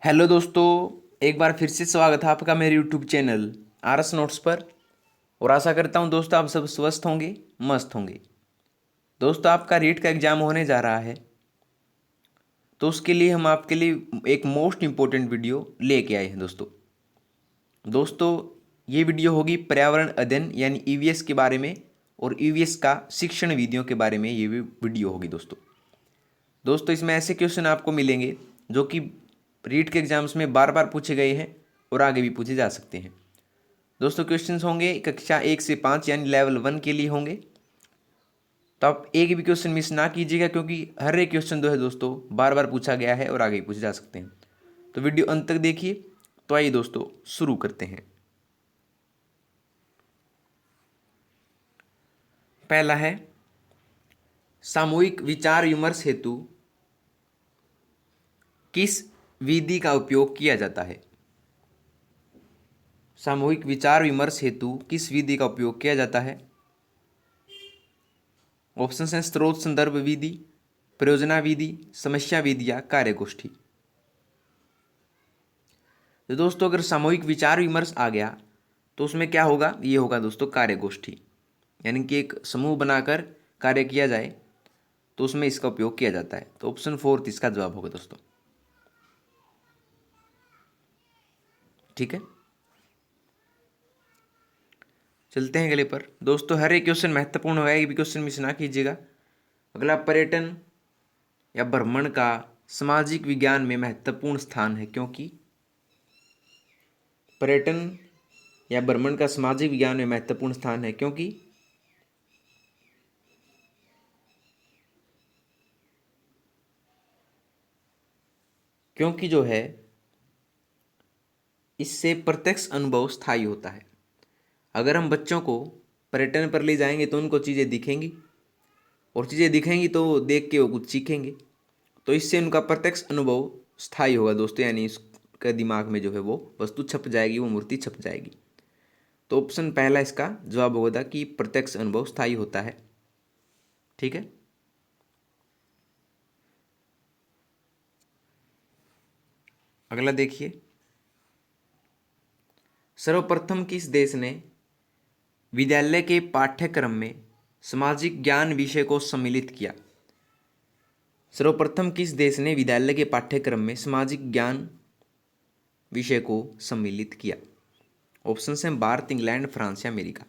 Hello दोस्तों। एक बार फिर से स्वागत है आपका मेरे यूट्यूब चैनल आरएस नोट्स पर। और आशा करता हूं दोस्तों आप सब स्वस्थ होंगे, मस्त होंगे। दोस्तों आपका रीट का एग्ज़ाम होने जा रहा है, तो उसके लिए हम आपके लिए एक मोस्ट इम्पोर्टेंट वीडियो लेके आए हैं दोस्तों। दोस्तों ये वीडियो होगी पर्यावरण अध्ययन यानी ईवीएस के बारे में, और ईवीएस का शिक्षण विधियों के बारे में ये भी वीडियो होगी दोस्तों। दोस्तों इसमें ऐसे क्वेश्चन आपको मिलेंगे जो कि रीट के एग्जाम्स में बार बार पूछे गए हैं और आगे भी पूछे जा सकते हैं। दोस्तों क्वेश्चंस होंगे कक्षा 1 से 5 यानी लेवल 1 के लिए होंगे, तो आप एक भी क्वेश्चन मिस ना कीजिएगा, क्योंकि हर एक क्वेश्चन जो है दोस्तों बार बार पूछा गया है और आगे भी पूछे जा सकते हैं। तो वीडियो अंत तक देखिए। तो आइए दोस्तों शुरू करते हैं। पहला है सामूहिक विचार विमर्श हेतु किस विधि का उपयोग किया जाता है। सामूहिक विचार विमर्श हेतु किस विधि का उपयोग किया जाता है। ऑप्शन हैं स्रोत संदर्भ विधि, परियोजना विधि, समस्या विधि या कार्यगोष्ठी। तो दोस्तों अगर सामूहिक विचार विमर्श आ गया तो उसमें क्या होगा, ये होगा दोस्तों कार्यगोष्ठी, यानी कि एक समूह बनाकर कार्य किया जाए तो उसमें इसका उपयोग किया जाता है। तो ऑप्शन 4 इसका जवाब होगा दोस्तों। ठीक है, चलते हैं अगले पर। दोस्तों हर एक क्वेश्चन महत्वपूर्ण होगा, एक भी क्वेश्चन मिस ना कीजिएगा। अगला पर्यटन या भ्रमण का सामाजिक विज्ञान में महत्वपूर्ण स्थान है, क्योंकि पर्यटन या भ्रमण का सामाजिक विज्ञान में महत्वपूर्ण स्थान है क्योंकि जो है इससे प्रत्यक्ष अनुभव स्थायी होता है। अगर हम बच्चों को पर्यटन पर ले जाएंगे तो उनको चीज़ें दिखेंगी, और चीज़ें दिखेंगी तो देख के वो कुछ सीखेंगे, तो इससे उनका प्रत्यक्ष अनुभव स्थायी होगा दोस्तों, यानी इसका दिमाग में जो है वो वस्तु छप जाएगी, वो मूर्ति छप जाएगी। तो ऑप्शन पहला इसका जवाब होगा कि प्रत्यक्ष अनुभव स्थायी होता है। ठीक है, अगला देखिए। सर्वप्रथम किस देश ने विद्यालय के पाठ्यक्रम में सामाजिक ज्ञान विषय को सम्मिलित किया। सर्वप्रथम किस देश ने विद्यालय के पाठ्यक्रम में सामाजिक ज्ञान विषय को सम्मिलित किया। ऑप्शन हैं भारत, इंग्लैंड, फ्रांस या अमेरिका।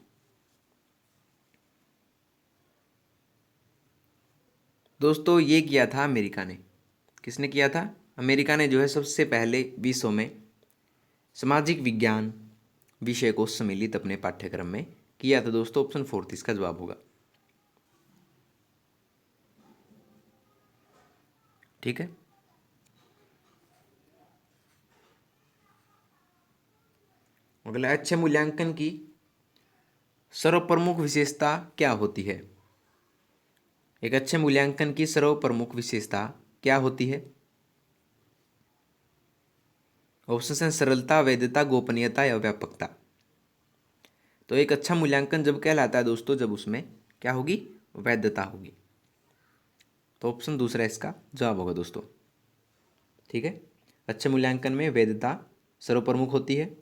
दोस्तों ये किया था अमेरिका ने। किसने किया था? अमेरिका ने जो है सबसे पहले विश्व में सामाजिक विज्ञान विषय को सम्मिलित अपने पाठ्यक्रम में किया था दोस्तों। ऑप्शन 4 इसका जवाब होगा। ठीक है, अगला अच्छे मूल्यांकन की सर्वप्रमुख विशेषता क्या होती है। एक अच्छे मूल्यांकन की सर्वप्रमुख विशेषता क्या होती है। ऑप्शन हैं सरलता, वैधता, गोपनीयता या व्यापकता। तो एक अच्छा मूल्यांकन जब कहलाता है दोस्तों, जब उसमें क्या होगी, वैधता होगी। तो ऑप्शन दूसरा इसका जवाब होगा दोस्तों। ठीक है, अच्छे मूल्यांकन में वैधता सर्वप्रमुख होती है,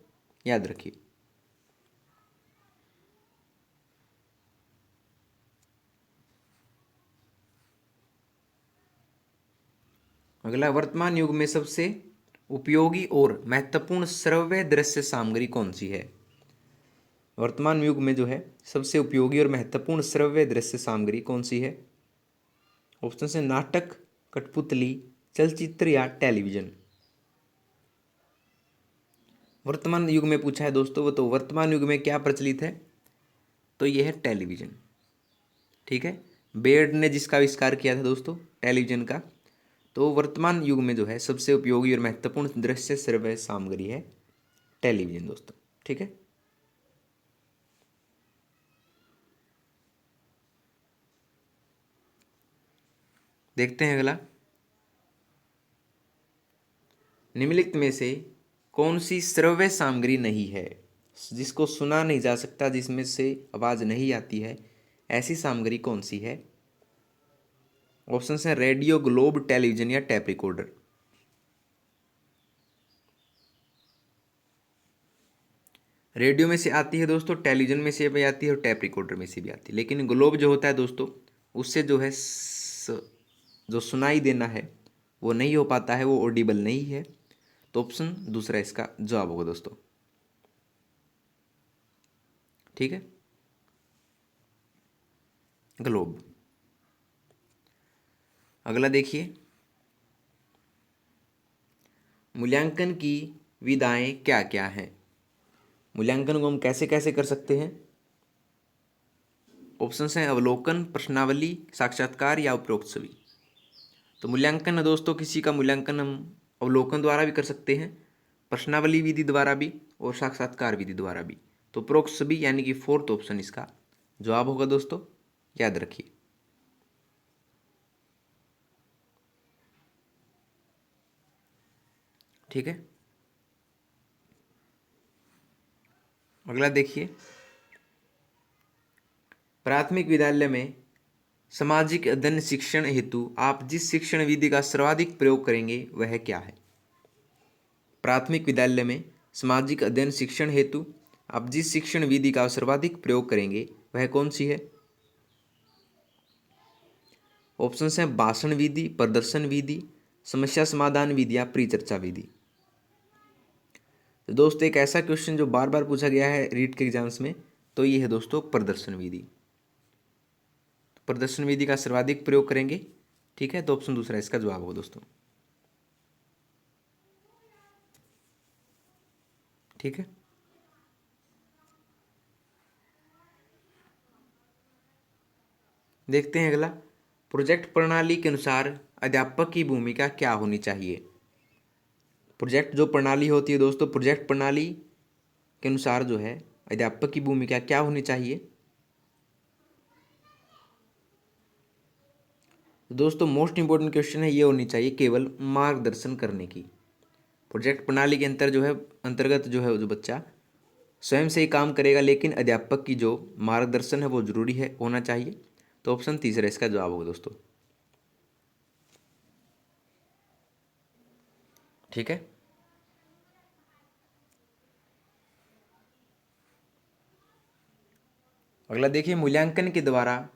याद रखिए। अगला, वर्तमान युग में सबसे उपयोगी और महत्वपूर्ण श्रव्य दृश्य सामग्री कौन सी है। वर्तमान युग में जो है सबसे उपयोगी और महत्वपूर्ण श्रव्य दृश्य सामग्री कौन सी है। ऑप्शन है नाटक, कठपुतली, चलचित्र या टेलीविजन। वर्तमान युग में पूछा है दोस्तों, वो तो वर्तमान युग में क्या प्रचलित है, तो ये है टेलीविजन। ठीक है, बेयर्ड ने जिसका आविष्कार किया था दोस्तों टेलीविजन का। तो वर्तमान युग में जो है सबसे उपयोगी और महत्वपूर्ण दृश्य श्रव्य सामग्री है टेलीविजन दोस्तों। ठीक है, देखते हैं अगला। निम्नलिखित में से कौन सी श्रव्य सामग्री नहीं है, जिसको सुना नहीं जा सकता, जिसमें से आवाज़ नहीं आती है, ऐसी सामग्री कौन सी है। ऑप्शन हैं रेडियो, ग्लोब, टेलीविजन या टेप रिकॉर्डर। रेडियो में से आती है दोस्तों, टेलीविजन में से भी आती है और टैप रिकॉर्डर में से भी आती है। लेकिन ग्लोब जो होता है दोस्तों, उससे जो है जो सुनाई देना है वो नहीं हो पाता है, वो ऑडिबल नहीं है। तो ऑप्शन दूसरा इसका जवाब होगा दोस्तों। ठीक है, ग्लोब। अगला देखिए, मूल्यांकन की विधाएं क्या क्या हैं। मूल्यांकन को हम कैसे कैसे कर सकते हैं। ऑप्शंस हैं अवलोकन, प्रश्नावली, साक्षात्कार या उपरोक्त सभी। तो मूल्यांकन है दोस्तों, किसी का मूल्यांकन हम अवलोकन द्वारा भी कर सकते हैं, प्रश्नावली विधि द्वारा भी और साक्षात्कार विधि द्वारा भी। तो उपरोक्त सभी यानी कि फोर्थ ऑप्शन इसका जवाब होगा दोस्तों, याद रखिए। ठीक है, अगला देखिए, प्राथमिक विद्यालय में सामाजिक अध्ययन शिक्षण हेतु आप जिस शिक्षण विधि का सर्वाधिक प्रयोग करेंगे वह क्या है। प्राथमिक विद्यालय में सामाजिक अध्ययन शिक्षण हेतु आप जिस शिक्षण विधि का सर्वाधिक प्रयोग करेंगे वह कौन सी है। ऑप्शंस हैं भाषण विधि, प्रदर्शन विधि, समस्या समाधान विधि या परिचर्चा विधि। तो दोस्तों एक ऐसा क्वेश्चन जो बार बार पूछा गया है रीट के एग्जाम्स में, तो ये है दोस्तों प्रदर्शन विधि। प्रदर्शन विधि का सर्वाधिक प्रयोग करेंगे। ठीक है, तो ऑप्शन दूसरा इसका जवाब होगा दोस्तों। ठीक है, देखते हैं अगला, प्रोजेक्ट प्रणाली के अनुसार अध्यापक की भूमिका क्या होनी चाहिए। प्रोजेक्ट जो प्रणाली होती है दोस्तों, प्रोजेक्ट प्रणाली के अनुसार जो है अध्यापक की भूमिका क्या होनी चाहिए। तो दोस्तों मोस्ट इंपॉर्टेंट क्वेश्चन है, ये होनी चाहिए केवल मार्गदर्शन करने की। प्रोजेक्ट प्रणाली के अंतर्गत जो है जो बच्चा स्वयं से ही काम करेगा, लेकिन अध्यापक की जो मार्गदर्शन है वो जरूरी है, होना चाहिए। तो ऑप्शन तीसरा इसका जवाब होगा दोस्तों। ठीक है, अगला देखिए, मूल्यांकन के द्वारा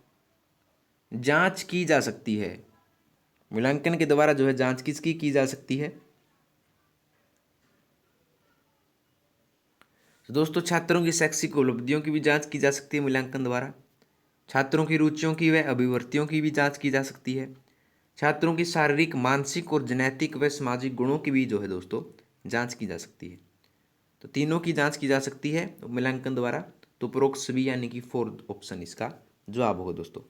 जांच की जा सकती है। मूल्यांकन के द्वारा जो है जांच किसकी की जा सकती है। तो दोस्तों छात्रों की शैक्षिक उपलब्धियों की भी जांच की जा सकती है मूल्यांकन द्वारा। छात्रों की रुचियों की व अभिवृत्तियों की भी जांच की जा सकती है। छात्रों की शारीरिक, मानसिक और जनैतिक व सामाजिक गुणों की भी जो है दोस्तों जांच की जा सकती है। तो तीनों की जांच की जा सकती है मूल्यांकन द्वारा। तो उपरोक्त सभी यानी कि फोर्थ ऑप्शन इसका जवाब होगा दोस्तों।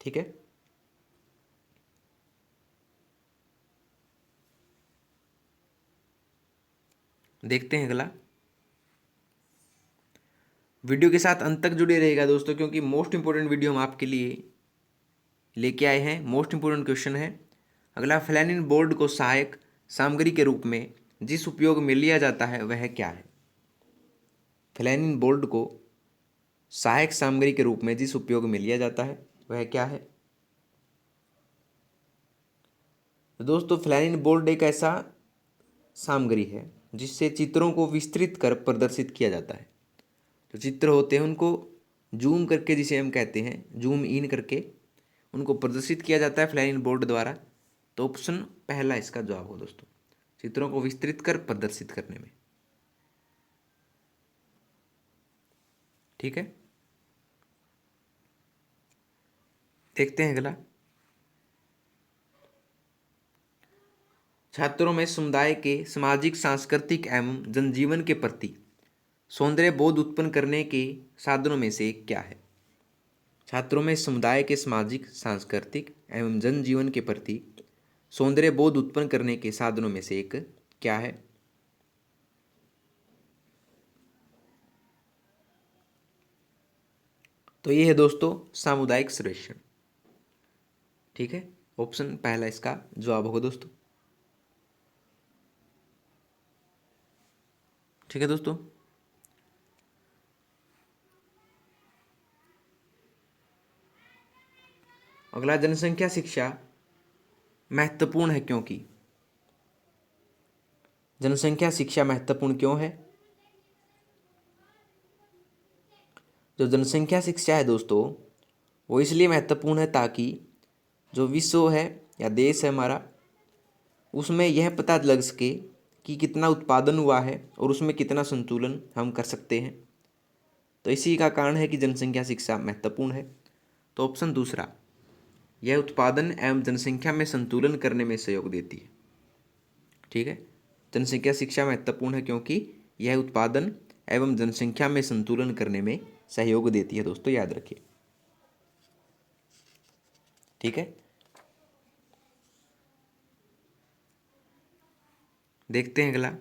ठीक है, देखते हैं अगला। वीडियो के साथ अंत तक जुड़े रहेगा दोस्तों, क्योंकि मोस्ट इंपोर्टेंट वीडियो हम आपके लिए लेके आए हैं। मोस्ट इंपोर्टेंट क्वेश्चन है अगला, फ्लैनिन बोर्ड को सहायक सामग्री के रूप में जिस उपयोग में लिया जाता है वह क्या है। फ्लैनिन बोर्ड को सहायक सामग्री के रूप में जिस उपयोग में लिया जाता है वह क्या है। तो दोस्तों फ्लैनिन बोर्ड एक ऐसा सामग्री है जिससे चित्रों को विस्तृत कर प्रदर्शित किया जाता है। जो चित्र होते हैं उनको जूम करके, जिसे हम कहते हैं जूम इन करके, उनको प्रदर्शित किया जाता है फ्लैनिन बोर्ड द्वारा। तो ऑप्शन पहला इसका जवाब हो दोस्तों, चित्रों को विस्तृत कर प्रदर्शित करने में। ठीक है, देखते हैं अगला, छात्रों में समुदाय के सामाजिक, सांस्कृतिक एवं जनजीवन के प्रति सौंदर्य बोध उत्पन्न करने के साधनों में से क्या है। छात्रों में समुदाय के सामाजिक, सांस्कृतिक एवं जनजीवन के प्रति सौंदर्य बोध उत्पन्न करने के साधनों में से एक क्या है। तो ये है दोस्तों सामुदायिक सर्वेक्षण। ठीक है, ऑप्शन पहला इसका जवाब होगा दोस्तों। ठीक है दोस्तों, अगला, जनसंख्या शिक्षा महत्वपूर्ण है क्योंकि। जनसंख्या शिक्षा महत्वपूर्ण क्यों है। जो जनसंख्या शिक्षा है दोस्तों, वो इसलिए महत्वपूर्ण है ताकि जो विश्व है या देश है हमारा, उसमें यह पता लग सके कि कितना उत्पादन हुआ है और उसमें कितना संतुलन हम कर सकते हैं। तो इसी का कारण है कि जनसंख्या शिक्षा महत्वपूर्ण है। तो ऑप्शन दूसरा, यह उत्पादन एवं जनसंख्या में संतुलन करने में सहयोग देती है। ठीक है, जनसंख्या शिक्षा महत्वपूर्ण है क्योंकि यह उत्पादन एवं जनसंख्या में संतुलन करने में सहयोग देती है दोस्तों, याद रखिए। ठीक है, देखते हैं अगला।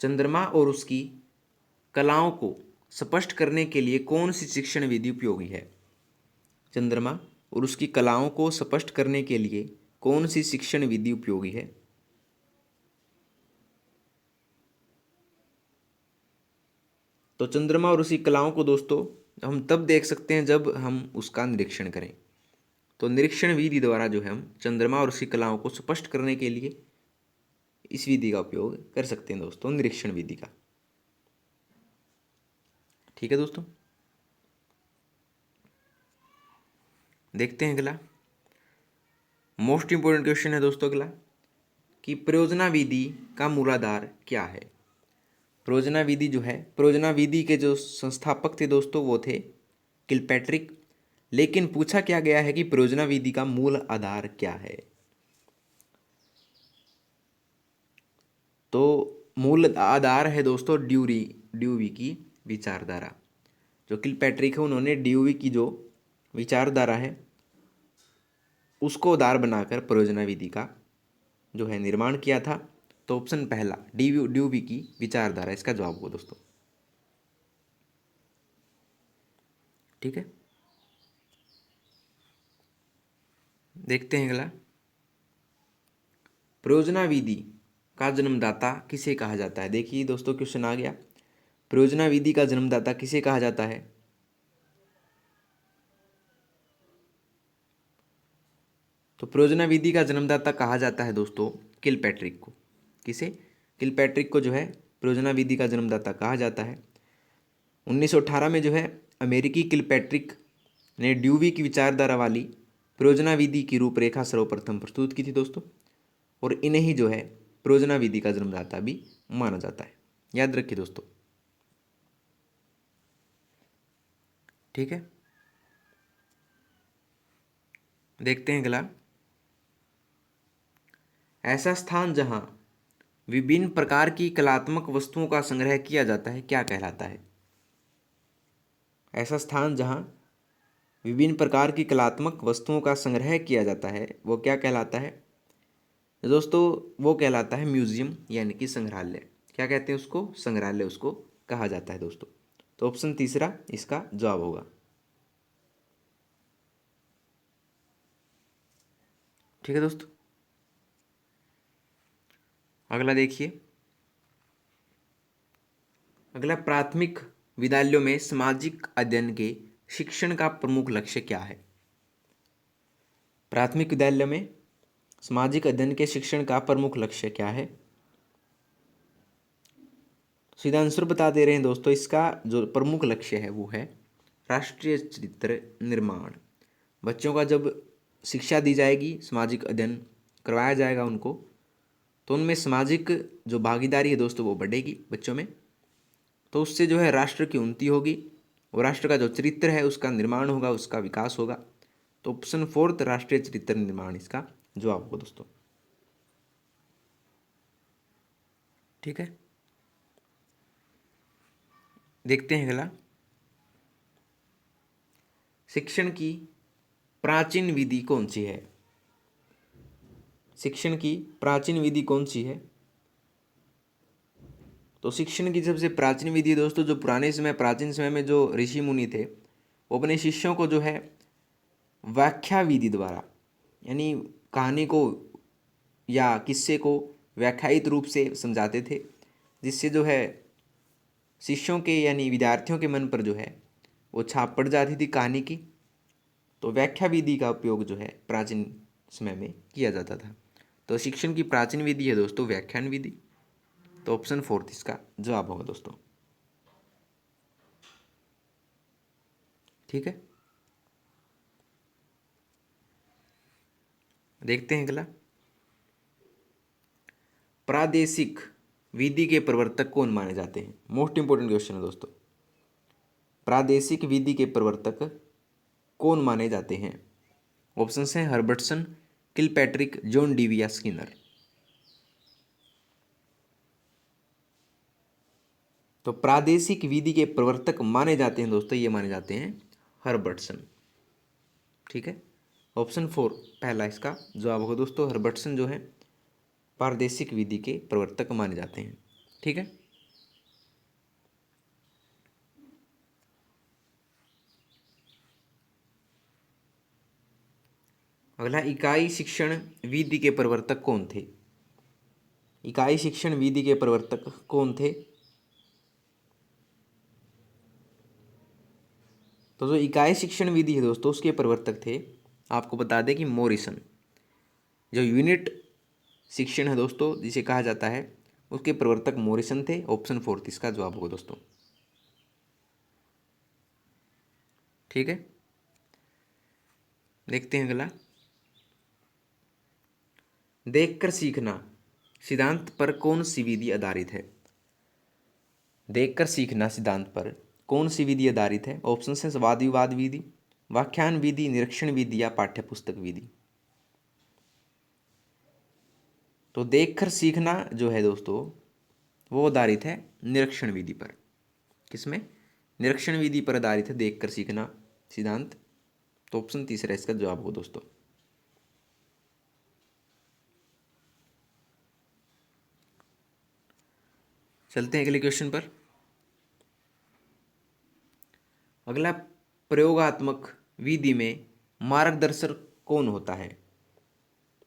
चंद्रमा और उसकी कलाओं को स्पष्ट करने के लिए कौन सी शिक्षण विधि उपयोगी है? चंद्रमा और उसकी कलाओं को स्पष्ट करने के लिए कौन सी शिक्षण विधि उपयोगी है? तो चंद्रमा और उसकी कलाओं को दोस्तों हम तब देख सकते हैं जब हम उसका निरीक्षण करें। तो निरीक्षण विधि द्वारा जो है हम चंद्रमा और उसकी कलाओं को स्पष्ट करने के लिए इस विधि का उपयोग कर सकते हैं दोस्तों, निरीक्षण विधि का। ठीक है दोस्तों, देखते हैं अगला। मोस्ट इंपोर्टेंट क्वेश्चन है दोस्तों अगला, कि परियोजना विधि का मूलाधार क्या है? परियोजना विधि जो है, परियोजना विधि के जो संस्थापक थे दोस्तों वो थे किलपैट्रिक। लेकिन पूछा क्या गया है कि परियोजना विधि का मूल आधार क्या है? तो मूल आधार है दोस्तों ड्यूवी की विचारधारा। जो किलपैट्रिक है उन्होंने ड्यूवी की जो विचारधारा है उसको आधार बनाकर परियोजना विधि का जो है निर्माण किया था। तो ऑप्शन पहला ड्यूवी की विचारधारा इसका जवाब होगा दोस्तों। ठीक है, देखते हैं अगला। परियोजना विधि का जन्मदाता किसे कहा जाता है? देखिए दोस्तों, क्वेश्चन आ गया, परियोजना विधि का जन्मदाता किसे कहा जाता है? तो परियोजना विधि का जन्मदाता कहा जाता है दोस्तों किलपैट्रिक को। किसे? किलपैट्रिक को जो है परियोजना विधि का जन्मदाता कहा जाता है। 1918 में जो है अमेरिकी किलपैट्रिक ने ड्यूवी की विचारधारा वाली परियोजना विधि की रूपरेखा सर्वप्रथम प्रस्तुत की थी दोस्तों, और इन्हें ही जो है परियोजना विधि का जन्मदाता भी माना जाता है, याद रखिए दोस्तों। ठीक है, देखते हैं अगला। ऐसा स्थान जहां विभिन्न प्रकार की कलात्मक वस्तुओं का संग्रह किया जाता है क्या कहलाता है? ऐसा स्थान जहां विभिन्न प्रकार की कलात्मक वस्तुओं का संग्रह किया जाता है वो क्या कहलाता है दोस्तों? वो कहलाता है म्यूजियम, यानी कि संग्रहालय। क्या कहते हैं उसको? संग्रहालय उसको कहा जाता है दोस्तों। तो ऑप्शन तीसरा इसका जवाब होगा। ठीक है दोस्तों, अगला देखिए। अगला, प्राथमिक विद्यालयों में सामाजिक अध्ययन के शिक्षण का प्रमुख लक्ष्य क्या है? प्राथमिक विद्यालय में सामाजिक अध्ययन के शिक्षण का प्रमुख लक्ष्य क्या है? सीधा आंसर बता दे रहे हैं दोस्तों, इसका जो प्रमुख लक्ष्य है वो है राष्ट्रीय चरित्र निर्माण। बच्चों का जब शिक्षा दी जाएगी, सामाजिक अध्ययन करवाया जाएगा उनको, तो उनमें सामाजिक जो भागीदारी है दोस्तों वो बढ़ेगी बच्चों में। तो उससे जो है राष्ट्र की उन्नति होगी और राष्ट्र का जो चरित्र है उसका निर्माण होगा, उसका विकास होगा। तो ऑप्शन फोर्थ राष्ट्रीय चरित्र निर्माण इसका जवाब होगा दोस्तों। ठीक है, देखते हैं अगला। शिक्षण की प्राचीन विधि कौन सी है? शिक्षण की प्राचीन विधि कौन सी है? तो शिक्षण की सबसे प्राचीन विधि दोस्तों, जो पुराने समय प्राचीन समय में जो ऋषि मुनि थे वो अपने शिष्यों को जो है व्याख्या विधि द्वारा, यानी कहानी को या किस्से को व्याख्यायित रूप से समझाते थे, जिससे जो है शिष्यों के यानी विद्यार्थियों के मन पर जो है वो छाप पड़ जाती थी कहानी की। तो व्याख्या विधि का उपयोग जो है प्राचीन समय में किया जाता था। तो शिक्षण की प्राचीन विधि है दोस्तों व्याख्यान विधि। तो ऑप्शन फोर्थ इसका जवाब होगा दोस्तों। ठीक है, देखते हैं अगला। प्रादेशिक विधि के प्रवर्तक कौन माने जाते हैं? मोस्ट इंपोर्टेंट क्वेश्चन है दोस्तों। प्रादेशिक विधि के प्रवर्तक कौन माने जाते हैं? ऑप्शन हैं हर्बर्टसन, किलपैट्रिक, जॉन डीवी या स्किनर। तो प्रादेशिक विधि के प्रवर्तक माने जाते हैं दोस्तों, ये माने जाते हैं हर्बर्टसन। ठीक है, ऑप्शन 4 पहला इसका जवाब होगा दोस्तों। हर्बर्टसन जो है प्रादेशिक विधि के प्रवर्तक माने जाते हैं। ठीक है, अगला, इकाई शिक्षण विधि के प्रवर्तक कौन थे? इकाई शिक्षण विधि के प्रवर्तक कौन थे? तो जो इकाई शिक्षण विधि है दोस्तों, उसके प्रवर्तक थे, आपको बता दें कि मॉरिसन। जो यूनिट शिक्षण है दोस्तों, जिसे कहा जाता है, उसके प्रवर्तक मॉरिसन थे। ऑप्शन 4 इसका जवाब होगा दोस्तों। ठीक है, देखते हैं अगला। देखकर सीखना सिद्धांत पर कौन सी विधि आधारित है? देखकर सीखना सिद्धांत पर कौन सी विधि आधारित है? ऑप्शन है वाद विवाद विधि, व्याख्यान विधि, निरीक्षण विधि या पाठ्यपुस्तक विधि। तो देखकर सीखना जो है दोस्तों, वो आधारित है निरीक्षण विधि पर। किसमें? निरीक्षण विधि पर आधारित है देखकर सीखना सिद्धांत। तो ऑप्शन तीसरा इसका जवाब हो दोस्तों। चलते हैं अगले क्वेश्चन पर। अगला, प्रयोगात्मक विधि में मार्गदर्शक कौन होता है?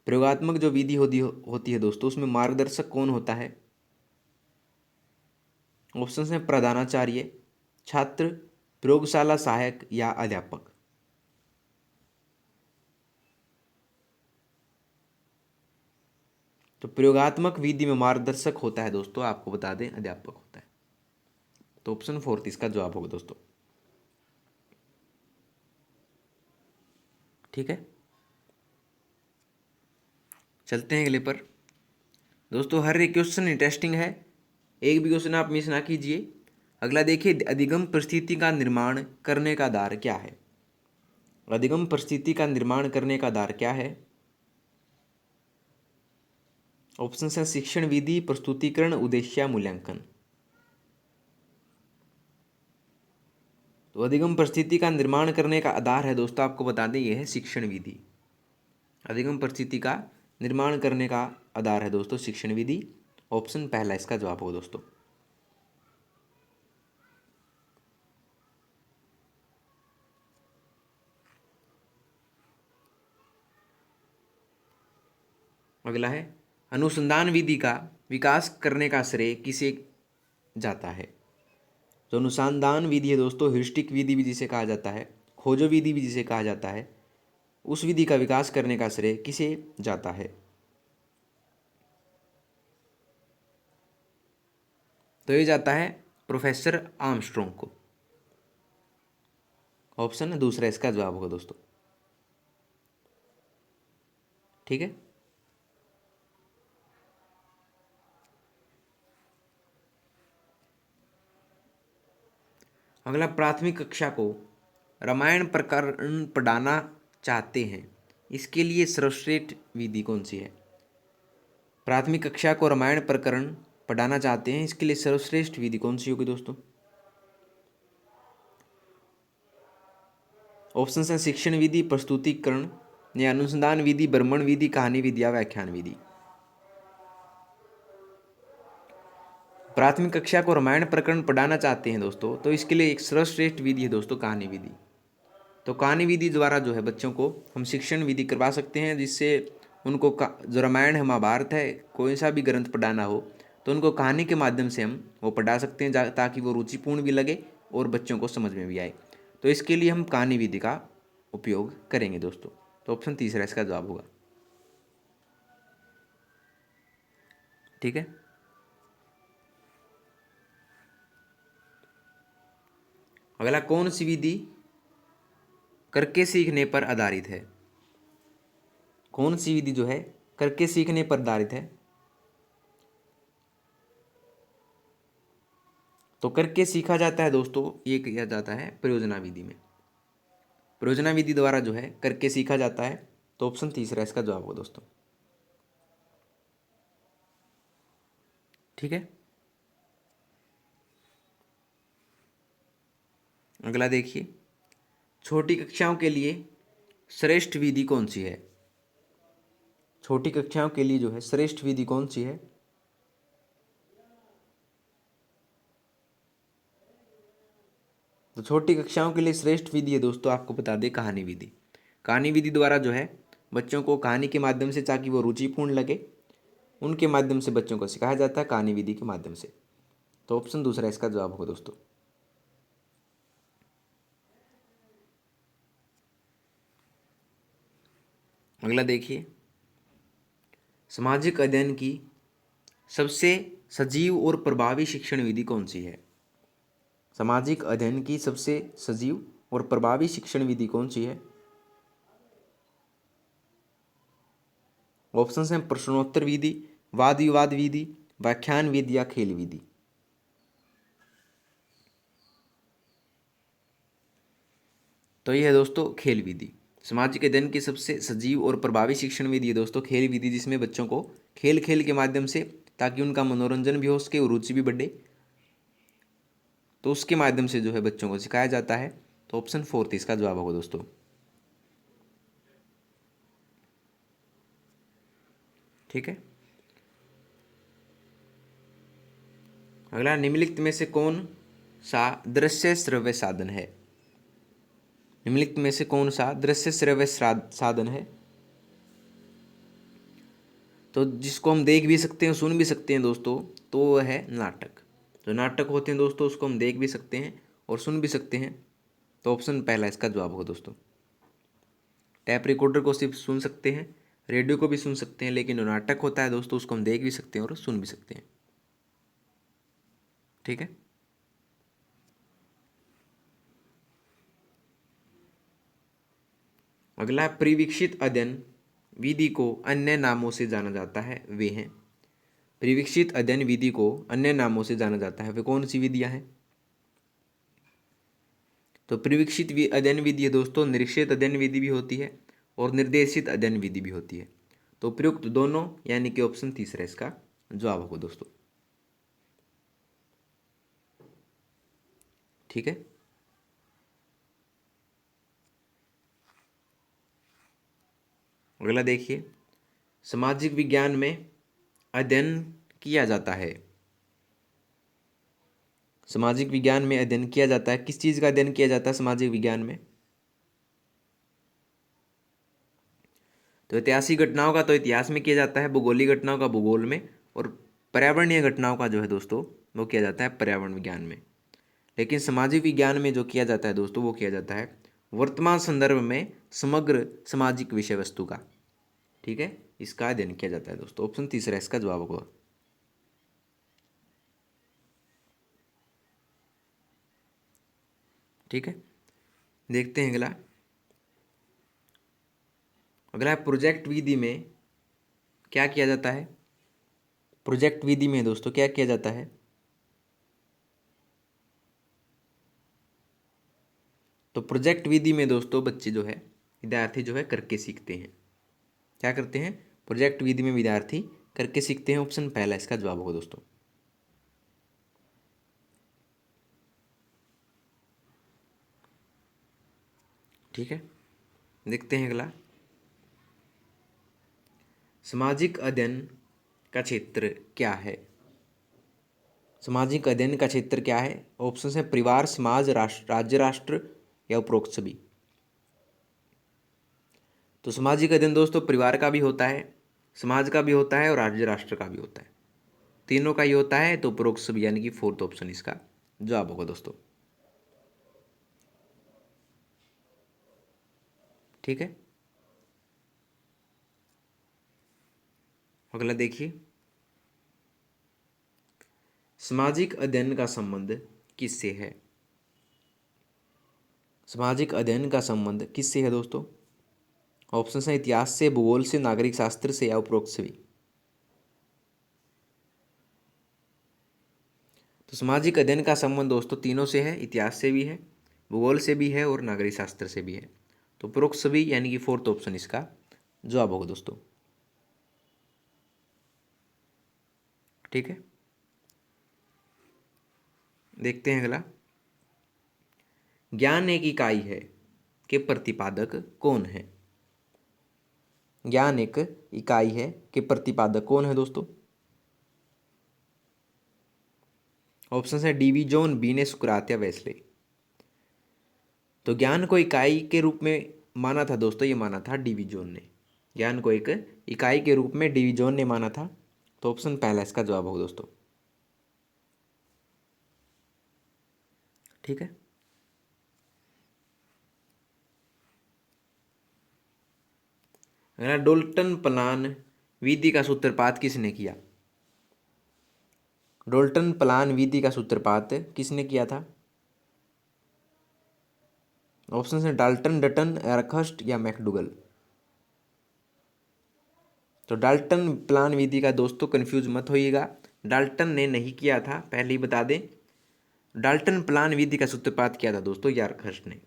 प्रयोगात्मक जो विधि होती है दोस्तों, उसमें मार्गदर्शक कौन होता है? ऑप्शन हैं प्रधानाचार्य, छात्र, प्रयोगशाला सहायक या अध्यापक। तो प्रयोगात्मक विधि में मार्गदर्शक होता है दोस्तों, आपको बता दें अध्यापक होता है। तो ऑप्शन 4 इसका जवाब होगा दोस्तों। ठीक है, चलते हैं अगले पर। दोस्तों हर एक क्वेश्चन इंटरेस्टिंग है, एक भी क्वेश्चन आप मिस ना कीजिए। अगला देखिए, अधिगम परिस्थिति का निर्माण करने का आधार क्या है? अधिगम परिस्थिति का निर्माण करने का आधार क्या है? ऑप्शन है शिक्षण विधि, प्रस्तुतिकरण, उद्देश्य या मूल्यांकन। तो अधिगम परिस्थिति का निर्माण करने का आधार है दोस्तों, आपको बता दें यह है शिक्षण विधि। अधिगम परिस्थिति का निर्माण करने का आधार है दोस्तों शिक्षण विधि। ऑप्शन पहला इसका जवाब होगा दोस्तों। अगला है, अनुसंधान विधि का विकास करने का श्रेय किसे जाता है? जो अनुसंधान विधि है दोस्तों, ह्यूरिस्टिक विधि भी जिसे कहा जाता है, खोजो विधि भी जिसे कहा जाता है, उस विधि का विकास करने का श्रेय किसे जाता है? तो ये जाता है प्रोफेसर आर्मस्ट्रॉन्ग को। ऑप्शन है दूसरा इसका जवाब होगा दोस्तों। ठीक है, अगला, प्राथमिक कक्षा को रामायण प्रकरण पढ़ाना चाहते हैं, इसके लिए सर्वश्रेष्ठ विधि कौन सी है? प्राथमिक कक्षा को रामायण प्रकरण पढ़ाना चाहते हैं, इसके लिए सर्वश्रेष्ठ विधि कौन सी होगी दोस्तों? ऑप्शन हैं शिक्षण विधि, प्रस्तुतिकरण या अनुसंधान विधि, भ्रमण विधि, कहानी विधि या व्याख्यान विधि। प्राथमिक कक्षा को रामायण प्रकरण पढ़ाना चाहते हैं दोस्तों, तो इसके लिए एक सर्वश्रेष्ठ विधि है दोस्तों कहानी विधि। तो कहानी विधि द्वारा जो है बच्चों को हम शिक्षण विधि करवा सकते हैं, जिससे उनको जो रामायण है, महाभारत है, कोई सा भी ग्रंथ पढ़ाना हो तो उनको कहानी के माध्यम से हम वो पढ़ा सकते हैं, ताकि वो रुचिपूर्ण भी लगे और बच्चों को समझ में भी आए। तो इसके लिए हम कहानी विधि का उपयोग करेंगे दोस्तों। तो ऑप्शन तीसरा इसका जवाब होगा। ठीक है, अगला, कौन सी विधि करके सीखने पर आधारित है। कौन सी विधि जो है करके सीखने पर आधारित है? तो करके सीखा जाता है दोस्तों, ये किया जाता है परियोजना विधि में। परियोजना विधि द्वारा जो है करके सीखा जाता है। तो ऑप्शन तीसरा इसका जवाब होगा दोस्तों। ठीक है, अगला देखिए, छोटी कक्षाओं के लिए श्रेष्ठ विधि कौन सी है? छोटी कक्षाओं के लिए जो है श्रेष्ठ विधि कौन सी है? तो छोटी कक्षाओं के लिए श्रेष्ठ विधि है दोस्तों, आपको बता दें, कहानी विधि। कहानी विधि द्वारा जो है बच्चों को कहानी के माध्यम से, ताकि वो रुचिपूर्ण लगे, उनके माध्यम से बच्चों को सिखाया जाता है, कहानी विधि के माध्यम से। तो ऑप्शन दूसरा इसका जवाब होगा दोस्तों। अगला देखिए, सामाजिक अध्ययन की सबसे सजीव और प्रभावी शिक्षण विधि कौन सी है? सामाजिक अध्ययन की सबसे सजीव और प्रभावी शिक्षण विधि कौन सी है? ऑप्शन हैं प्रश्नोत्तर विधि, वाद विवाद विधि, व्याख्यान विधि या खेल विधि। तो ये है दोस्तों खेल विधि। सामाजिक अध्ययन की सबसे सजीव और प्रभावी शिक्षण विधि है दोस्तों खेल विधि, जिसमें बच्चों को खेल खेल के माध्यम से, ताकि उनका मनोरंजन भी हो सके और रुचि भी बढ़े, तो उसके माध्यम से जो है बच्चों को सिखाया जाता है। तो ऑप्शन फोर्थ इसका जवाब होगा दोस्तों। ठीक है, अगला, निम्नलिखित में से कौन सा दृश्य श्रव्य साधन है? निम्नलिखित में से कौन सा दृश्य श्रव्य साधन है? तो जिसको हम देख भी सकते हैं, सुन भी सकते हैं दोस्तों, तो वो है नाटक। जो नाटक होते हैं दोस्तों, उसको हम देख भी सकते हैं और सुन भी सकते हैं। तो ऑप्शन पहला इसका जवाब होगा दोस्तों। टैप रिकॉर्डर को सिर्फ सुन सकते हैं, रेडियो को भी सुन सकते हैं, लेकिन जो नाटक होता है दोस्तों, उसको हम देख भी सकते हैं और सुन भी सकते हैं। ठीक है, अगला, परिवीक्षित अध्ययन विधि को अन्य नामों से जाना जाता है, वे हैं। परिवीक्षित अध्ययन विधि को अन्य नामों से जाना जाता है, वे कौन सी विधियां हैं? तो परिवीक्षित अध्ययन विधि है दोस्तों, निरीक्षित अध्ययन विधि भी होती है और निर्देशित अध्ययन विधि भी होती है। तो प्रयुक्त दोनों, यानी कि ऑप्शन तीसरा इसका जवाब होगा दोस्तों। ठीक है, अगला देखिए, सामाजिक विज्ञान में अध्ययन किया जाता है। सामाजिक विज्ञान में अध्ययन किया जाता है, किस चीज़ का अध्ययन किया जाता है सामाजिक विज्ञान में? तो ऐतिहासिक घटनाओं का तो इतिहास में किया जाता है, भूगोलिक घटनाओं का भूगोल में, और पर्यावरणीय घटनाओं का जो है दोस्तों वो किया जाता है पर्यावरण विज्ञान में। लेकिन सामाजिक विज्ञान में जो किया जाता है दोस्तों, वो किया जाता है वर्तमान संदर्भ में समग्र सामाजिक विषय वस्तु का। ठीक है, इसका अध्ययन किया जाता है दोस्तों। ऑप्शन तीसरा इसका जवाब होगा। ठीक है, देखते हैं अगला। अगला, प्रोजेक्ट विधि में क्या किया जाता है? प्रोजेक्ट विधि में दोस्तों क्या किया जाता है? तो प्रोजेक्ट विधि में दोस्तों बच्चे जो है, विद्यार्थी जो है करके सीखते हैं। क्या करते हैं? प्रोजेक्ट विधि में विद्यार्थी करके सीखते हैं। ऑप्शन पहला इसका जवाब होगा दोस्तों। ठीक है, देखते हैं अगला। सामाजिक अध्ययन का क्षेत्र क्या है? सामाजिक अध्ययन का क्षेत्र क्या है? ऑप्शन है परिवार, समाज, राष्ट्र, राज्य राष्ट्र या उपरोक्त सभी। तो सामाजिक अध्ययन दोस्तों परिवार का भी होता है, समाज का भी होता है और राज्य राष्ट्र का भी होता है, तीनों का ही होता है। तो उपरोक्त सभी, यानी कि फोर्थ ऑप्शन इसका जवाब होगा दोस्तों। ठीक है, अगला देखिए, सामाजिक अध्ययन का संबंध किससे है? सामाजिक अध्ययन का संबंध किससे है दोस्तों? ऑप्शन है इतिहास से, भूगोल से, नागरिक शास्त्र से या उपरोक्त से भी। तो सामाजिक अध्ययन का संबंध दोस्तों तीनों से है, इतिहास से भी है, भूगोल से भी है और नागरिक शास्त्र से भी है। तो उपरोक्त सभी यानी कि फोर्थ ऑप्शन इसका जवाब होगा दोस्तों। ठीक है, देखते हैं अगला। ज्ञान एक इकाई है के प्रतिपादक कौन है? ज्ञान एक इकाई है के प्रतिपादक कौन है दोस्तों? ऑप्शन है डीवी जॉन, बीने, सुकरात या वेस्ले। तो ज्ञान को इकाई के रूप में माना था दोस्तों, ये माना था डीवी जॉन ने। ज्ञान को एक इकाई के रूप में डीवी जॉन ने माना था। तो ऑप्शन पहला इसका जवाब होगा दोस्तों। ठीक है, अगला डोल्टन प्लान विधि का सूत्रपात किसने किया? डोल्टन प्लान विधि का सूत्रपात किसने किया था? ऑप्शन है डाल्टन, डटन, एरखस्ट या मैकडुगल। तो डाल्टन प्लान विधि का दोस्तों कंफ्यूज मत होइएगा, डाल्टन ने नहीं किया था, पहले ही बता दें। डाल्टन प्लान विधि का सूत्रपात किया था दोस्तों यारखस्ट ने।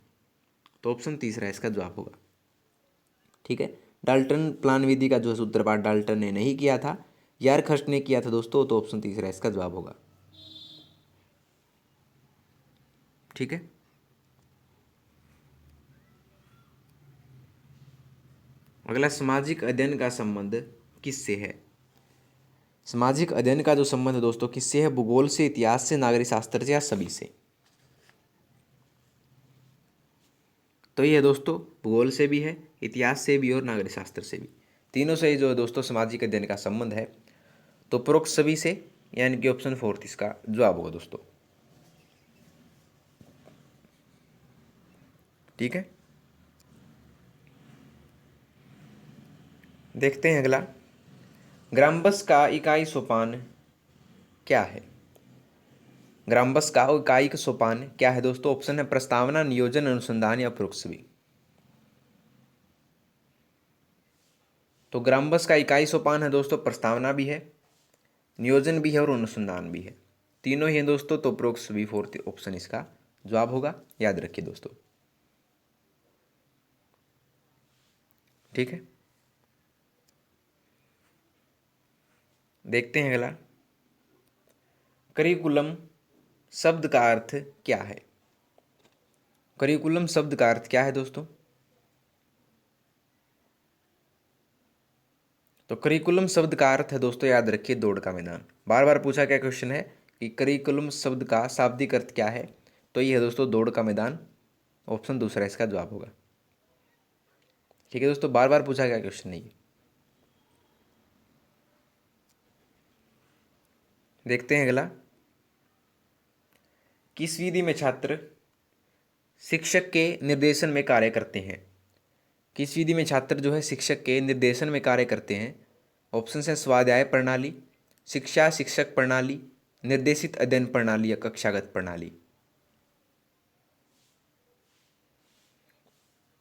तो ऑप्शन तीसरा इसका जवाब होगा। ठीक है, डाल्टन प्लान विधि का जो सूत्रपात डाल्टन ने नहीं किया था, यारखस्ट ने किया था दोस्तों। तो ऑप्शन तीसरा इसका जवाब होगा। ठीक है, अगला सामाजिक अध्ययन का संबंध किससे है? सामाजिक अध्ययन का जो संबंध है दोस्तों किससे है? भूगोल से, इतिहास से, नागरिक शास्त्र से या सभी से। तो ये है दोस्तों, भूगोल से भी है, इतिहास से भी और नागरिक शास्त्र से भी। तीनों से ही जो है दोस्तों सामाजिक अध्ययन का संबंध है। तो उपरोक्त सभी से यानी कि ऑप्शन फोर्थ इसका जवाब होगा दोस्तों। ठीक है, देखते हैं अगला। ग्राम्बस का इकाई सोपान क्या है? ग्राम्बस का इकाई सोपान क्या है दोस्तों? ऑप्शन है प्रस्तावना, नियोजन, अनुसंधान या उपरोक्त सभी। तो ग्राम्बस का इकाई सोपान है दोस्तों प्रस्तावना भी है, नियोजन भी है और अनुसंधान भी है। तीनों ही हैं दोस्तों। तो उपरोक्त सभी फोर्थ ऑप्शन इसका जवाब होगा, याद रखिए दोस्तों। ठीक है, देखते हैं अगला। करिकुलम शब्द का अर्थ क्या है? करिकुलम शब्द का अर्थ क्या है दोस्तों? तो करिकुलम शब्द का अर्थ है दोस्तों, याद रखिए, दौड़ का मैदान। बार बार पूछा क्या क्वेश्चन है कि करिकुलम शब्द का शाब्दिक अर्थ क्या है? तो ये है दोस्तों दौड़ का मैदान। ऑप्शन दूसरा इसका जवाब होगा। ठीक है दोस्तों, बार बार पूछा गया क्वेश्चन नहीं। देखते हैं अगला। किस विधि में छात्र शिक्षक के निर्देशन में कार्य करते हैं? किस विधि में छात्र जो है शिक्षक के निर्देशन में कार्य करते हैं? ऑप्शन है स्वाध्याय प्रणाली, शिक्षा शिक्षक प्रणाली, निर्देशित अध्ययन प्रणाली या कक्षागत प्रणाली।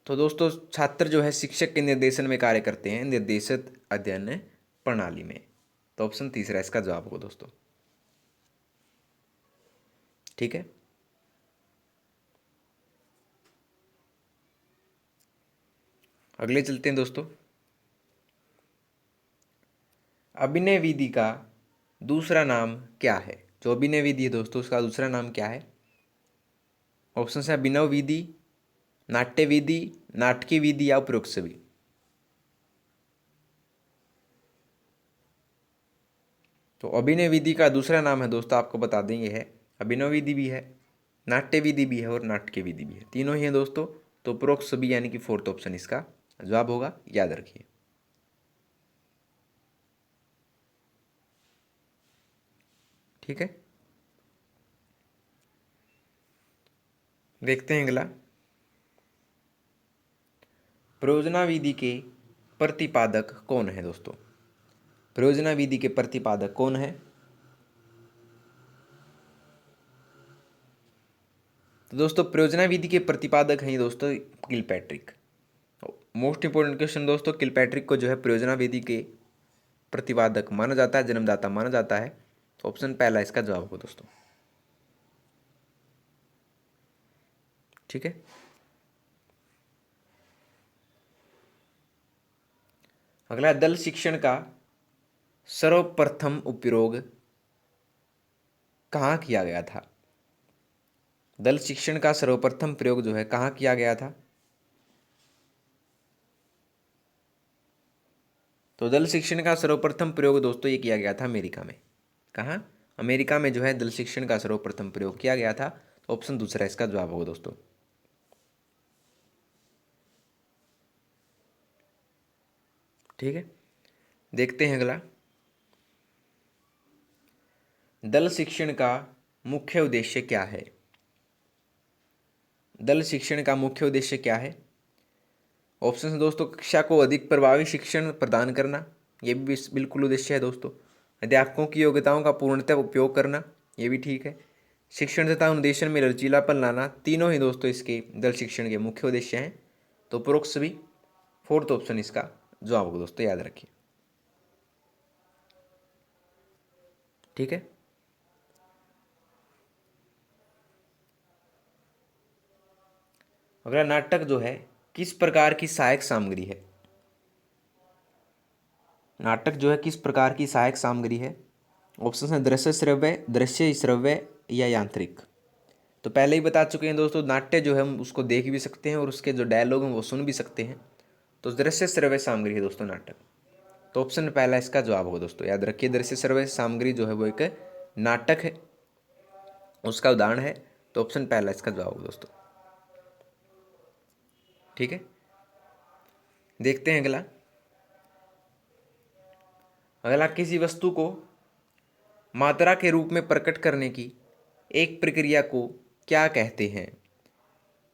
तो दोस्तों छात्र जो है शिक्षक के निर्देशन में कार्य करते हैं निर्देशित अध्ययन प्रणाली में। तो ऑप्शन तीसरा इसका जवाब होगा दोस्तों। ठीक है, अगले चलते हैं दोस्तों। अभिनय विधि का दूसरा नाम क्या है? जो अभिनय विधि है दोस्तों उसका दूसरा नाम क्या है? ऑप्शन है अभिनव विधि, नाट्य विधि, नाटकीय विधि या उपरोक्त सभी। तो अभिनय विधि का दूसरा नाम है दोस्तों, आपको बता देंगे, है अभिनव विधि भी है, नाट्य विधि भी है और नाटकीय विधि भी है। तीनों ही हैं दोस्तों। तो उपरोक्त सभी यानी कि फोर्थ ऑप्शन इसका जवाब होगा, याद रखिए। ठीक है, देखते हैं अगला। परियोजना विधि के प्रतिपादक कौन है दोस्तों? परियोजना विधि के प्रतिपादक कौन है? तो दोस्तों प्रयोजना विधि के प्रतिपादक हैं दोस्तों किलपैट्रिक। मोस्ट इंपोर्टेंट क्वेश्चन दोस्तों, किलपैट्रिक को जो है प्रयोजना विधि के प्रतिपादक माना जाता है, जन्मदाता माना जाता है। तो ऑप्शन पहला इसका जवाब होगा दोस्तों। ठीक है, अगला दल शिक्षण का सर्वप्रथम उपयोग कहाँ किया गया था? दल शिक्षण का सर्वप्रथम प्रयोग जो है कहाँ किया गया था? तो दल शिक्षण का सर्वप्रथम प्रयोग दोस्तों ये किया गया था अमेरिका में। कहाँ? अमेरिका में जो है दल शिक्षण का सर्वप्रथम प्रयोग किया गया था। तो ऑप्शन दूसरा इसका जवाब होगा दोस्तों। ठीक है, देखते हैं अगला। दल शिक्षण का मुख्य उद्देश्य क्या है? दल शिक्षण का मुख्य उद्देश्य क्या है? ऑप्शन दोस्तों, कक्षा को अधिक प्रभावी शिक्षण प्रदान करना, ये भी बिल्कुल उद्देश्य है दोस्तों। अध्यापकों की योग्यताओं का पूर्णतः उपयोग करना, ये भी ठीक है। शिक्षण तथा अनुदेशन में लचीलापन लाना, तीनों ही दोस्तों इसके दल शिक्षण के मुख्य उद्देश्य हैं। तो उपरोक्त सभी, फोर्थ ऑप्शन इसका जवाब होगा दोस्तों, याद रखिए। ठीक है, अगला नाटक जो है किस प्रकार की सहायक सामग्री है? नाटक जो है किस प्रकार की सहायक सामग्री है? ऑप्शन है दृश्य श्रव्य या यांत्रिक। तो पहले ही बता चुके हैं दोस्तों, नाट्य जो है हम उसको देख भी सकते हैं और उसके जो डायलॉग हैं वो सुन भी सकते हैं। तो दृश्य श्रव्य सामग्री है दोस्तों नाटक। तो ऑप्शन पहला इसका जवाब होगा दोस्तों, याद रखिए। दृश्य श्रव्य सामग्री जो है वो एक नाटक है, उसका उदाहरण है। तो ऑप्शन पहला इसका जवाब होगा दोस्तों। ठीक है, देखते हैं अगला। अगला, किसी वस्तु को मात्रा के रूप में प्रकट करने की एक प्रक्रिया को क्या कहते हैं?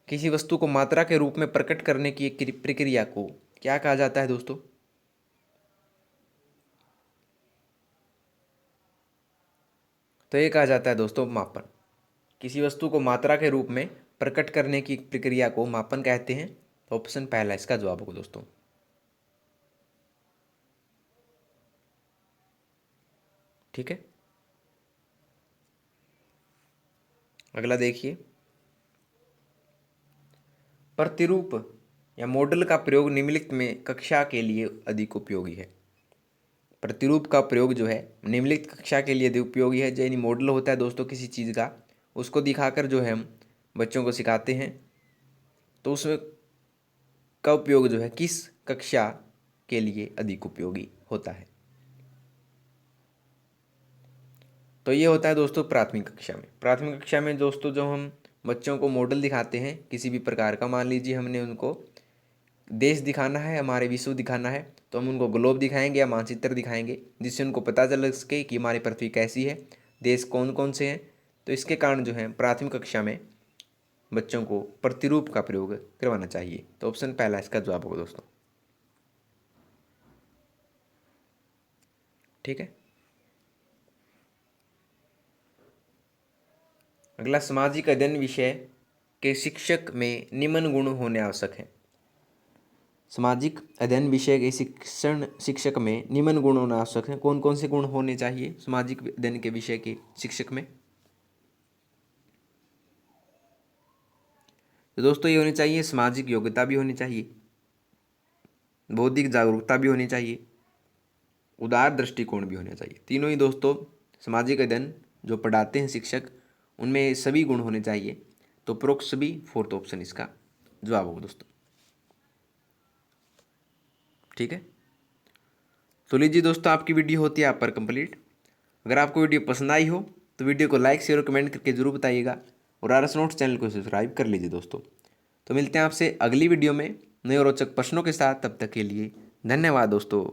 किसी वस्तु को मात्रा के रूप में प्रकट करने की एक प्रक्रिया को क्या कहा जाता है दोस्तों? तो ये कहा जाता है दोस्तों मापन। किसी वस्तु को मात्रा के रूप में प्रकट करने की प्रक्रिया को मापन कहते हैं। तो ऑप्शन पहला इसका जवाब होगा दोस्तों। ठीक है, अगला देखिए। प्रतिरूप या मॉडल का प्रयोग निम्नलिखित में कक्षा के लिए अधिक उपयोगी है। प्रतिरूप का प्रयोग जो है निम्नलिखित कक्षा के लिए अधिक उपयोगी है। यानी मॉडल होता है दोस्तों किसी चीज़ का, उसको दिखाकर जो है हम बच्चों को सिखाते हैं। तो उसमें का उपयोग जो है किस कक्षा के लिए अधिक उपयोगी होता है? तो ये होता है दोस्तों प्राथमिक कक्षा में। प्राथमिक कक्षा में दोस्तों जो हम बच्चों को मॉडल दिखाते हैं किसी भी प्रकार का, मान लीजिए हमने उनको देश दिखाना है, हमारे विश्व दिखाना है, तो हम उनको ग्लोब दिखाएंगे या मानचित्र दिखाएंगे, जिससे उनको पता चल सके कि हमारी पृथ्वी कैसी है, देश कौन कौन से हैं। तो इसके कारण जो है प्राथमिक कक्षा में बच्चों को प्रतिरूप का प्रयोग करवाना चाहिए। तो ऑप्शन पहला इसका जवाब होगा दोस्तों। ठीक है, अगला, सामाजिक अध्ययन विषय के शिक्षक में निम्न गुण होने आवश्यक हैं। सामाजिक अध्ययन विषय के शिक्षक में निम्न गुण होना आवश्यक है। कौन कौन से गुण होने चाहिए सामाजिक अध्ययन के विषय के शिक्षक में? तो दोस्तों ये होनी चाहिए, सामाजिक योग्यता भी होनी चाहिए, बौद्धिक जागरूकता भी होनी चाहिए, उदार दृष्टिकोण भी होना चाहिए। तीनों ही दोस्तों सामाजिक अध्ययन जो पढ़ाते हैं शिक्षक, उनमें सभी गुण होने चाहिए। तो उपरोक्त सभी, फोर्थ ऑप्शन इसका जवाब होगा दोस्तों। ठीक है, तो लीजिए दोस्तों आपकी वीडियो होती है आप पर कंप्लीट। अगर आपको वीडियो पसंद आई हो तो वीडियो को लाइक शेयर और कमेंट करके जरूर बताइएगा, और आरएस नोट्स चैनल को सब्सक्राइब कर लीजिए दोस्तों। तो मिलते हैं आपसे अगली वीडियो में नए और रोचक प्रश्नों के साथ। तब तक के लिए धन्यवाद दोस्तों।